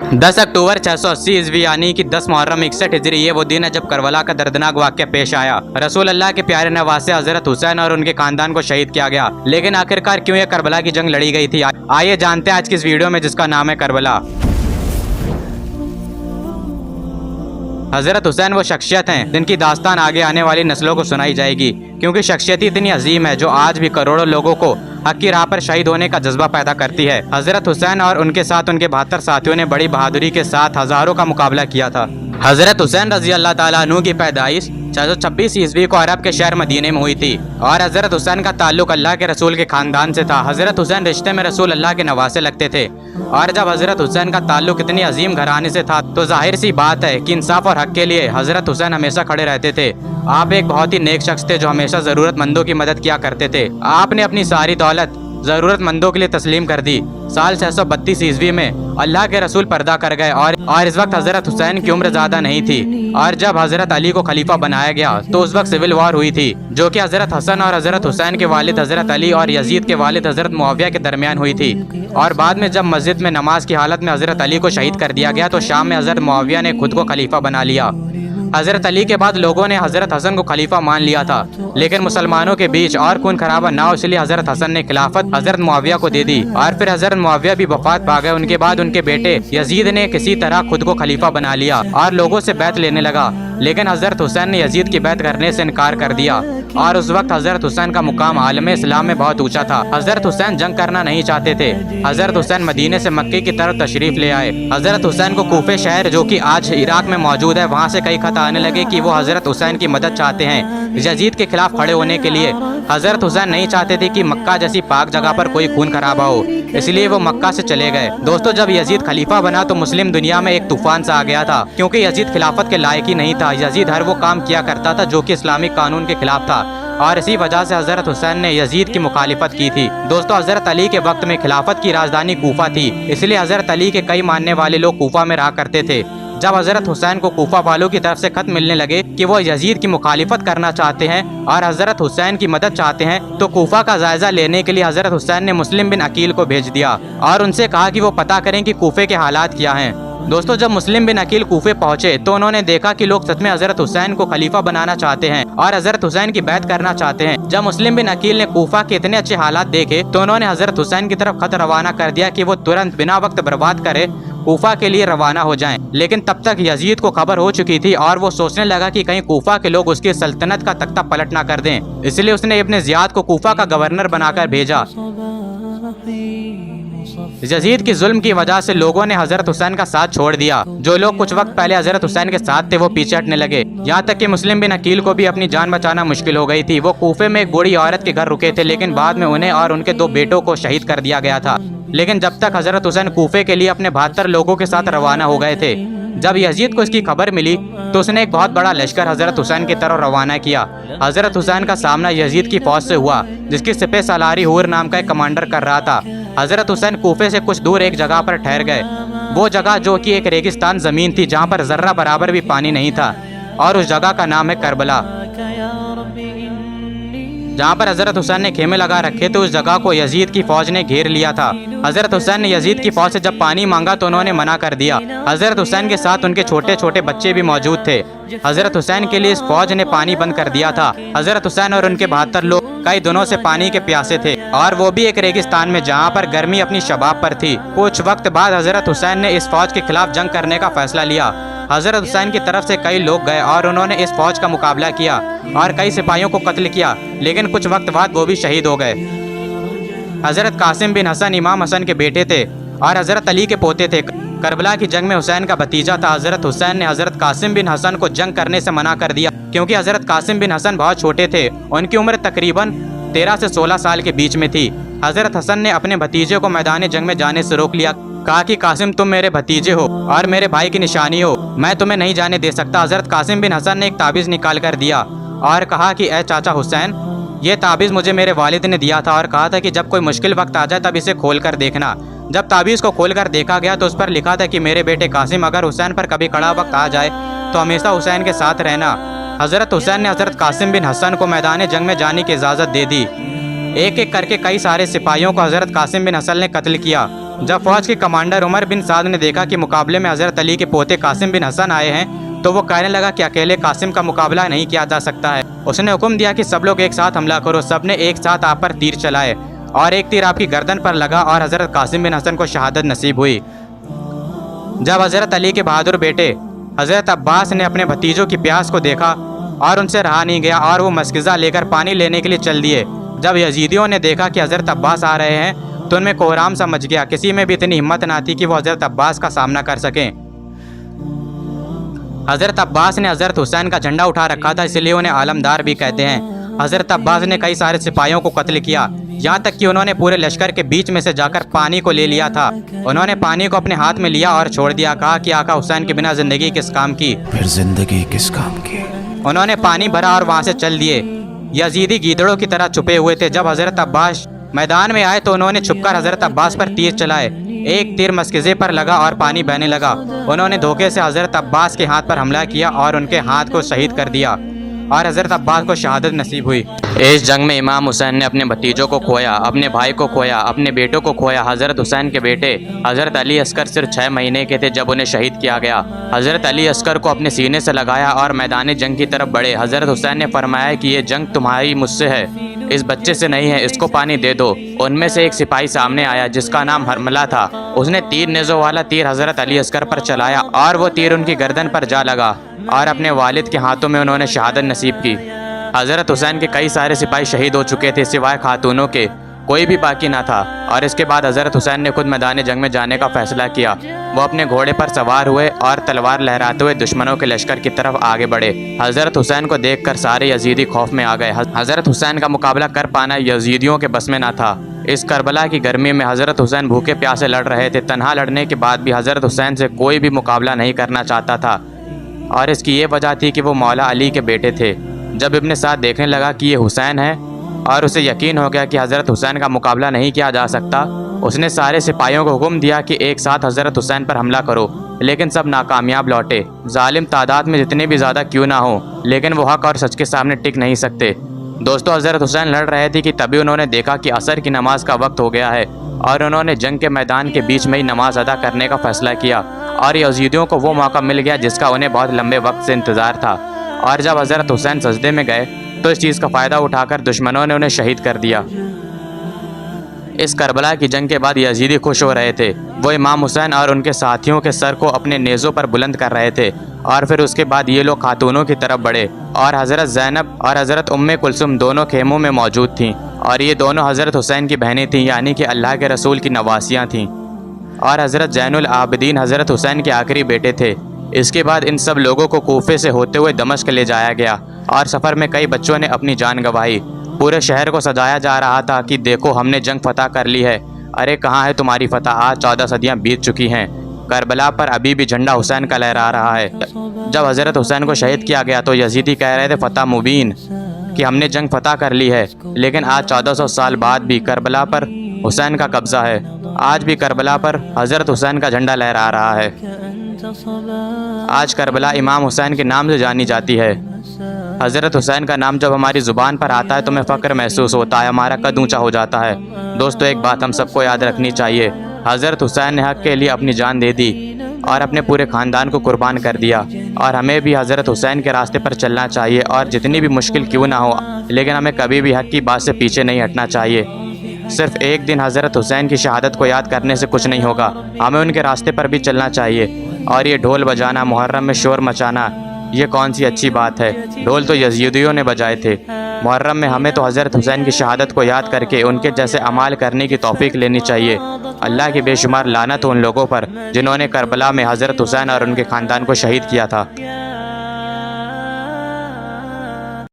10 अक्टूबर 680 ईस्वी यानी कि 10 मुहर्रम 61 हिजरी ये वो दिन है जब करबला का दर्दनाक वाक़या पेश आया। रसूल अल्लाह के प्यारे नवासे हजरत हुसैन और उनके खानदान को शहीद किया गया। लेकिन आखिरकार क्यों ये करबला की जंग लड़ी गई थी, आइए जानते हैं आज की इस वीडियो में जिसका नाम है करबला। हजरत हुसैन वो शख्सियत हैं जिनकी दास्तान आगे आने वाली नस्लों को सुनाई जाएगी, क्योंकि शख्सियत इतनी अजीम है जो आज भी करोड़ों लोगों को हक की राह पर शहीद होने का जज्बा पैदा करती है। हजरत हुसैन और उनके साथ उनके 72 साथियों ने बड़ी बहादुरी के साथ हजारों का मुकाबला किया था। हजरत हुसैन रजी अल्लाह ताला अन्हु की पैदाइश 626 ईस्वी को अरब के शहर मदीने में हुई थी और हजरत हुसैन का ताल्लुक अल्लाह के रसूल के खानदान से था। हजरत हुसैन रिश्ते में रसूल अल्लाह के नवासे लगते थे और जब हजरत हुसैन का ताल्लुक इतनी अजीम घराने से था तो जाहिर सी बात है कि इंसाफ और हक के लिए हजरत हुसैन हमेशा खड़े रहते थे। आप एक बहुत ही नेक शख्स थे जो हमेशा जरूरतमंदों की मदद किया करते थे। आपने अपनी सारी दौलत जरूरतमंदों के लिए तस्लीम कर दी। साल 632 ईस्वी में अल्लाह के रसूल पर्दा कर गए और इस वक्त हजरत हुसैन की उम्र ज्यादा नहीं थी और जब हजरत अली को खलीफा बनाया गया तो उस वक्त सिविल वॉर हुई थी जो कि हजरत हसन और हजरत हुसैन के वालिद हजरत अली और यजीद के वालिद हजरत मुआविया के दरमियान हुई थी। और बाद में जब मस्जिद में नमाज की हालत में हजरत अली को शहीद कर दिया गया तो शाम में हजरत मुआविया ने खुद को खलीफा बना लिया। हजरत अली के बाद लोगों ने हजरत हसन को खलीफा मान लिया था, लेकिन मुसलमानों के बीच और खून खराबा ना हो इसलिए हजरत हसन ने खिलाफत हजरत मुआविया को दे दी और फिर हजरत मुआविया भी वफात पा गए। उनके बाद उनके बेटे यजीद ने किसी तरह खुद को खलीफा बना लिया और लोगों से बैत लेने लगा, लेकिन हजरत हुसैन ने यजीद की बैत करने से इनकार कर दिया और उस वक्त हजरत हुसैन का मुकाम आलम इस्लाम में बहुत ऊंचा था। हजरत हुसैन जंग करना नहीं चाहते थे। हजरत हुसैन मदीने से मक्के की तरफ तशरीफ ले आए। हजरत हुसैन को कूफे शहर जो कि आज इराक में मौजूद है वहाँ से कई खत आने लगे कि वो हजरत हुसैन की मदद चाहते हैं यजीद के खिलाफ खड़े होने के लिए। हजरत हुसैन नहीं चाहते थे कि मक्का जैसी पाक जगह पर कोई खून खराबा हो, इसलिए वो मक्का से चले गए। दोस्तों, जब यजीद खलीफा बना तो मुस्लिम दुनिया में एक तूफान सा आ गया था, क्योंकि यजीद खिलाफत के लायक ही नहीं था। यजीद हर वो काम किया करता था जो कि इस्लामिक कानून के खिलाफ था और इसी वजह से हजरत हुसैन ने यजीद की मुखालिफत की थी। दोस्तों, हजरत अली के वक्त में खिलाफत की राजधानी कूफा थी, इसलिए हजरत अली के कई मानने वाले लोग कूफा में रहा करते थे। जब हजरत हुसैन को कूफा वालों की तरफ से खत मिलने लगे कि वो यजीद की मुखालिफत करना चाहते हैं और हजरत हुसैन की मदद चाहते हैं, तो कूफा का जायजा लेने के लिए हजरत हुसैन ने मुस्लिम बिन अकील को भेज दिया और उनसे कहा कि वो पता करें कि कूफे के हालात क्या हैं। दोस्तों, जब मुस्लिम बिन अकील कूफे पहुंचे तो उन्होंने देखा कि लोग सच में हजरत हुसैन को खलीफा बनाना चाहते हैं और हजरत हुसैन की बैत करना चाहते हैं। जब मुस्लिम बिन अकील ने कूफा के इतने अच्छे हालात देखे तो उन्होंने हजरत हुसैन की तरफ खत रवाना कर दिया कि वो तुरंत बिना वक्त बर्बाद करे कूफा के लिए रवाना हो जाएं। लेकिन तब तक यजीद को खबर हो चुकी थी और वो सोचने लगा कि कहीं कूफा के लोग उसकी सल्तनत का तख्ता पलट ना कर दें, इसलिए उसने इब्ने ज़ियाद को कूफा का गवर्नर बनाकर भेजा। यजीद की जुल्म की वजह से लोगों ने हजरत हुसैन का साथ छोड़ दिया। जो लोग कुछ वक्त पहले हजरत हुसैन के साथ थे वो पीछे हटने लगे, यहाँ तक कि मुस्लिम बिन अकील को भी अपनी जान बचाना मुश्किल हो गई थी। वो कूफे में एक बूढ़ी औरत के घर रुके थे, लेकिन बाद में उन्हें और उनके 2 बेटों को शहीद कर दिया गया था। लेकिन जब तक हजरत हुसैन कूफे के लिए अपने 72 लोगों के साथ रवाना हो गए थे, जब यजीद को इसकी खबर मिली तो उसने एक बहुत बड़ा लश्कर हजरत हुसैन की तरफ रवाना किया। हजरत हुसैन का सामना यजीद की फौज से हुआ जिसकी सिपह सलारी हुर नाम का एक कमांडर कर रहा था। हजरत हुसैन कूफे से कुछ दूर एक जगह पर ठहर गए। वो जगह जो कि एक रेगिस्तान जमीन थी जहाँ पर जर्रा बराबर भी पानी नहीं था और उस जगह का नाम है करबला। जहाँ पर हजरत हुसैन ने खेमे लगा रखे थे उस जगह को यजीद की फौज ने घेर लिया था। हजरत हुसैन ने यजीद की फौज से जब पानी मांगा तो उन्होंने मना कर दिया। हजरत हुसैन के साथ उनके छोटे छोटे बच्चे भी मौजूद थे। हजरत हुसैन के लिए इस फौज ने पानी बंद कर दिया था। हजरत हुसैन और उनके 72 लोग कई दिनों से पानी के प्यासे थे और वो भी एक रेगिस्तान में जहाँ पर गर्मी अपनी शबाब पर थी। कुछ वक्त बाद हजरत हुसैन ने इस फौज के खिलाफ जंग करने का फैसला लिया। हजरत हुसैन की तरफ से कई लोग गए और उन्होंने इस फौज का मुकाबला किया और कई सिपाहियों को कत्ल किया, लेकिन कुछ वक्त बाद वो भी शहीद हो गए। हजरत कासिम बिन हसन इमाम हसन के बेटे थे और हजरत अली के पोते थे। करबला की जंग में हुसैन का भतीजा था। हजरत हुसैन ने हजरत कासिम बिन हसन को जंग करने से मना कर दिया, क्योंकि हजरत कासिम बिन हसन बहुत छोटे थे। उनकी उम्र तकरीबन 13 से 16 साल के बीच में थी। हजरत हसन ने अपने भतीजे को मैदान जंग में जाने से रोक लिया। कहा कि कासिम, तुम मेरे भतीजे हो और मेरे भाई की निशानी हो, मैं तुम्हें नहीं जाने दे सकता। हजरत कासिम बिन हसन ने एक ताबीज़ निकाल कर दिया और कहा कि ए चाचा हुसैन, ये ताबीज़ मुझे मेरे वालिद ने दिया था और कहा था कि जब कोई मुश्किल वक्त आ जाए तब इसे खोल कर देखना। जब ताबीज़ को खोल कर देखा गया तो उस पर लिखा था कि मेरे बेटे कासिम, अगर हुसैन पर कभी कड़ा वक्त आ जाए तो हमेशा हुसैन के साथ रहना। हजरत हुसैन ने हजरत कासिम बिन हसन को मैदान जंग में जाने की इजाज़त दे दी। एक एक करके कई सारे सिपाहियों को हजरत कासिम बिन हसन ने कत्ल किया جب فوج کے کمانڈر عمر بن سعد نے دیکھا کہ مقابلے میں حضرت علی کے پوتے قاسم بن حسن آئے ہیں تو وہ کہنے لگا کہ اکیلے قاسم کا مقابلہ نہیں کیا جا سکتا ہے۔ اس نے حکم دیا کہ سب لوگ ایک ساتھ حملہ کرو۔ سب نے ایک ساتھ آپ پر تیر چلائے اور ایک تیر آپ کی گردن پر لگا اور حضرت قاسم بن حسن کو شہادت نصیب ہوئی۔ جب حضرت علی کے بہادر بیٹے حضرت عباس نے اپنے بھتیجوں کی پیاس کو دیکھا اور ان سے رہا نہیں گیا اور وہ مسکزہ لے کر پانی لینے کے لیے چل دیے۔ جب یزیدیوں نے دیکھا کہ حضرت عباس آ رہے ہیں تو ان میں کوہرام سا مچ گیا، کسی میں بھی اتنی ہمت نہ تھی کہ وہ حضرت عباس کا سامنا کر سکیں۔ حضرت عباس نے حضرت حسین کا جھنڈا اٹھا رکھا تھا، اس لیے انہیں عالمدار بھی کہتے ہیں۔ حضرت عباس نے کئی سارے سپاہیوں کو قتل کیا، یہاں تک کہ انہوں نے پورے لشکر کے بیچ میں سے جا کر پانی کو لے لیا تھا۔ انہوں نے پانی کو اپنے ہاتھ میں لیا اور چھوڑ دیا، کہا کہ آقا حسین کے بنا زندگی کس کام کی، پھر زندگی کس کام کی۔ انہوں نے پانی بھرا اور وہاں سے چل دیے۔ یزیدی گیدڑوں کی طرح چھپے ہوئے تھے۔ جب حضرت عباس میدان میں آئے تو انہوں نے چھپ کر حضرت عباس پر تیر چلائے۔ ایک تیر مسکزے پر لگا اور پانی بہنے لگا۔ انہوں نے دھوکے سے حضرت عباس کے ہاتھ پر حملہ کیا اور ان کے ہاتھ کو شہید کر دیا اور حضرت عباس کو شہادت نصیب ہوئی۔ اس جنگ میں امام حسین نے اپنے بھتیجوں کو کھویا، اپنے بھائی کو کھویا، اپنے بیٹوں کو کھویا۔ حضرت حسین کے بیٹے حضرت علی اصغر صرف 6 مہینے کے تھے جب انہیں شہید کیا گیا۔ حضرت علی اصغر کو اپنے سینے سے لگایا اور میدان جنگ کی طرف بڑھے۔ حضرت حسین نے فرمایا کہ یہ جنگ تمہاری مجھ سے ہے، اس بچے سے نہیں ہے، اس کو پانی دے دو۔ ان میں سے ایک سپاہی سامنے آیا جس کا نام حرملہ تھا۔ اس نے 3 نیزوں والا تیر حضرت علی اصغر پر چلایا اور وہ تیر ان کی گردن پر جا لگا اور اپنے والد کے ہاتھوں میں انہوں نے شہادت نصیب کی۔ حضرت حسین کے کئی سارے سپاہی شہید ہو چکے تھے سوائے خاتونوں کے، کوئی بھی باقی نہ تھا، اور اس کے بعد حضرت حسین نے خود میدان جنگ میں جانے کا فیصلہ کیا۔ وہ اپنے گھوڑے پر سوار ہوئے اور تلوار لہراتے ہوئے دشمنوں کے لشکر کی طرف آگے بڑھے۔ حضرت حسین کو دیکھ کر سارے یزیدی خوف میں آ گئے۔ حضرت حسین کا مقابلہ کر پانا یزیدیوں کے بس میں نہ تھا۔ اس کربلا کی گرمی میں حضرت حسین بھوکے پیاسے لڑ رہے تھے۔ تنہا لڑنے کے بعد بھی حضرت حسین سے کوئی بھی مقابلہ نہیں کرنا چاہتا تھا، اور اس کی یہ وجہ تھی کہ وہ مولا علی کے بیٹے تھے۔ جب ابن سعد دیکھنے لگا کہ یہ حسین ہے اور اسے یقین ہو گیا کہ حضرت حسین کا مقابلہ نہیں کیا جا سکتا، اس نے سارے سپاہیوں کو حکم دیا کہ ایک ساتھ حضرت حسین پر حملہ کرو، لیکن سب ناکامیاب لوٹے۔ ظالم تعداد میں جتنے بھی زیادہ کیوں نہ ہوں، لیکن وہ حق اور سچ کے سامنے ٹک نہیں سکتے۔ دوستو، حضرت حسین لڑ رہے تھے کہ تبھی انہوں نے دیکھا کہ عصر کی نماز کا وقت ہو گیا ہے، اور انہوں نے جنگ کے میدان کے بیچ میں ہی نماز ادا کرنے کا فیصلہ کیا، اور یزیدیوں کو وہ موقع مل گیا جس کا انہیں بہت لمبے وقت سے انتظار تھا۔ اور جب حضرت حسین سجدے میں گئے تو اس چیز کا فائدہ اٹھا کر دشمنوں نے انہیں شہید کر دیا۔ اس کربلا کی جنگ کے بعد یزیدی خوش ہو رہے تھے۔ وہ امام حسین اور ان کے ساتھیوں کے سر کو اپنے نیزوں پر بلند کر رہے تھے، اور پھر اس کے بعد یہ لوگ خاتونوں کی طرف بڑھے، اور حضرت زینب اور حضرت ام کلثوم دونوں خیموں میں موجود تھیں، اور یہ دونوں حضرت حسین کی بہنیں تھیں، یعنی کہ اللہ کے رسول کی نواسیاں تھیں، اور حضرت زین العابدین حضرت حسین کے آخری بیٹے تھے۔ اس کے بعد ان سب لوگوں کو کوفے سے ہوتے ہوئے دمشق لے جایا گیا، اور سفر میں کئی بچوں نے اپنی جان گنوائی۔ پورے شہر کو سجایا جا رہا تھا کہ دیکھو ہم نے جنگ فتح کر لی ہے، ارے کہاں ہے تمہاری فتح، آج 14 صدیاں بیت چکی ہیں، کربلا پر ابھی بھی جھنڈا حسین کا لہرا رہا ہے۔ جب حضرت حسین کو شہید کیا گیا تو یزیدی کہہ رہے تھے فتح مبین، کہ ہم نے جنگ فتح کر لی ہے، لیکن آج 1400 سال بعد بھی کربلا پر حسین کا قبضہ ہے، آج بھی کربلا پر حضرت حسین کا جھنڈا لہرا رہا ہے۔ آج کربلا امام حسین کے نام سے جانی جاتی ہے۔ حضرت حسین کا نام جب ہماری زبان پر آتا ہے تو ہمیں فخر محسوس ہوتا ہے، ہمارا قد اونچا ہو جاتا ہے۔ دوستو، ایک بات ہم سب کو یاد رکھنی چاہیے، حضرت حسین نے حق کے لیے اپنی جان دے دی اور اپنے پورے خاندان کو قربان کر دیا، اور ہمیں بھی حضرت حسین کے راستے پر چلنا چاہیے، اور جتنی بھی مشکل کیوں نہ ہو، لیکن ہمیں کبھی بھی حق کی بات سے پیچھے نہیں ہٹنا چاہیے۔ صرف ایک دن حضرت حسین کی شہادت کو یاد کرنے سے کچھ نہیں ہوگا، ہمیں ان کے راستے پر بھی چلنا چاہیے۔ اور یہ ڈھول بجانا، محرم میں شور مچانا، یہ کون سی اچھی بات ہے؟ ڈھول تو یزیدیوں نے بجائے تھے۔ محرم میں ہمیں تو حضرت حسین کی شہادت کو یاد کر کے ان کے جیسے اعمال کرنے کی توفیق لینی چاہیے۔ اللہ کی بے شمار لعنت ہو ان لوگوں پر جنہوں نے کربلا میں حضرت حسین اور ان کے خاندان کو شہید کیا تھا۔